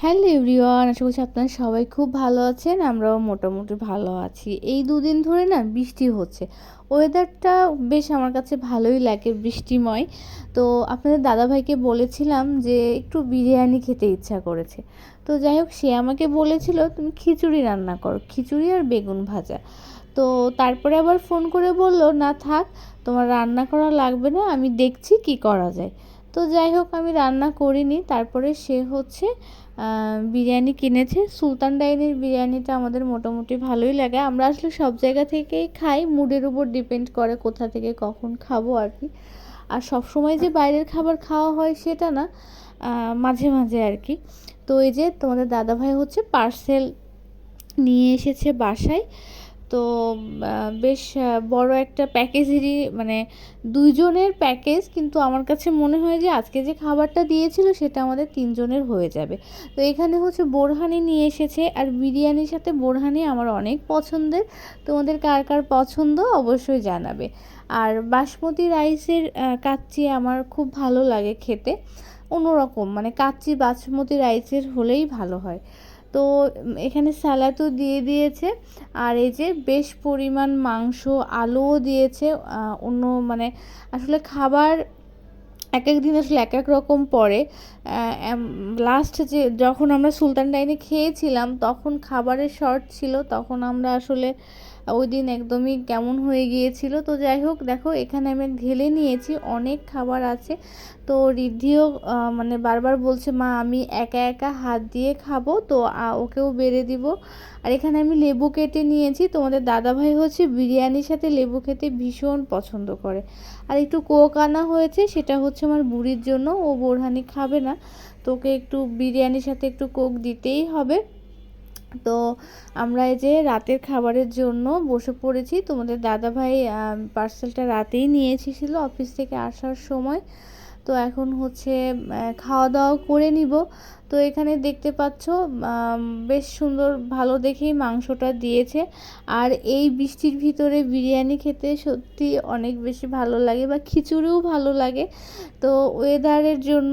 Hello everyone, আশা করছি আপনারা সবাই খুব ভালো আছেন। আমরাও মোটামুটি ভালো আছি। এই দুদিন ধরে না বৃষ্টি হচ্ছে। ওয়েদারটা বেশ আমার কাছে ভালোই লাগে, বৃষ্টিময়। তো আপনাদের দাদাভাইকে বলেছিলাম যে একটু বিরিয়ানি খেতে ইচ্ছা করেছে। তো যাই হোক, সে আমাকে বলেছিল তুমি খিচুড়ি রান্না করো, খিচুড়ি আর বেগুন ভাজা। তো তারপরে আবার ফোন করে বলল, না থাক, তোমার রান্না করা লাগবে না, আমি দেখছি কি করা যায়। তো যাই হোক, আমি রান্না করিনি। তারপরে সে হচ্ছে বিরিয়ানি কিনেছে। সুলতান ডাইনের বিরিয়ানিটা আমাদের মোটামুটি ভালোই লাগে। আমরা আসলে সব জায়গা থেকেই খাই, মুডের উপর ডিপেন্ড করে কোথা থেকে কখন খাবো আর কি। আর সব সময় যে বাইরের খাবার খাওয়া হয় সেটা না, মাঝে মাঝে আর কি। তো এই যে তোমাদের দাদাভাই হচ্ছে পার্সেল নিয়ে এসেছে বাসায়। তো বেশ বড় একটা প্যাকেজেরই, মানে ২ জনের প্যাকেজ, কিন্তু আমার কাছে মনে হয় যে আজকে যে খাবারটা দিয়েছিল সেটা আমাদের ৩ জনের হয়ে যাবে। তো এখানে হচ্ছে বোরহানি নিয়ে এসেছে, আর বিরিয়ানির সাথে বোরহানি আমার অনেক পছন্দের। তোমাদের কার কার পছন্দ অবশ্যই জানাবে। আর বাসমতি রাইসের কাচ্চি আমার খুব ভালো লাগে খেতে, অন্যরকম, মানে কাচ্চি বাসমতি রাইসের হলেই ভালো হয়। তো এখানে স্যালাডও দিয়ে দিয়েছে। আর এই যে বেশ পরিমাণ মাংস, আলুও দিয়েছে। অন্য মানে আসলে খাবার এক এক দিন আসলে এক এক রকম পড়ে। লাস্ট যে যখন আমরা সুলতান ডাইনে খেয়েছিলাম তখন খাবারের শর্ট ছিল, তখন আমরা আসলে ওই দিন একদমই কেমন হয়ে গিয়েছিল। তো যাই হোক, দেখো এখানে আমি ঢেলে নিয়েছি, অনেক খাবার আছে। তো রিদ্ধিও মানে বারবার বলছে, মা আমি একা একা হাত দিয়ে খাবো, তো ওকেও বেড়ে দিব। আর এখানে আমি লেবু কেটে নিয়েছি। তোমাদের দাদাভাই হচ্ছে বিরিয়ানির সাথে লেবু খেতে ভীষণ পছন্দ করে। আর একটু কোক আনা হয়েছে, সেটা হচ্ছে আমার বুড়ির জন্য, ও বোরহানি খাবে না, তো ওকে একটু বিরিয়ানির সাথে একটু কোক দিতেই হবে। তো আমরা এই যে রাতের খাবারের জন্য বসে পড়েছি। তোমাদের দাদাভাই পার্সেলটা রাতেই নিয়ে এসেছিল অফিস থেকে আসার সময়। তো এখন হচ্ছে খাওয়া দাওয়া করে নিব। তো এখানে দেখতে পাচ্ছ বেশ সুন্দর ভালো দেখেই মাংসটা দিয়েছে। আর এই বৃষ্টির ভিতরে বিরিয়ানি খেতে সত্যি অনেক বেশি ভালো লাগে, বা খিচুড়িও ভালো লাগে। তো ওয়েদারের জন্য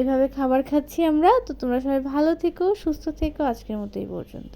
এভাবে খাবার খাচ্ছি আমরা। তো তোমরা সবাই ভালো থেকো, সুস্থ থেকো। আজকের মতো এই পর্যন্ত।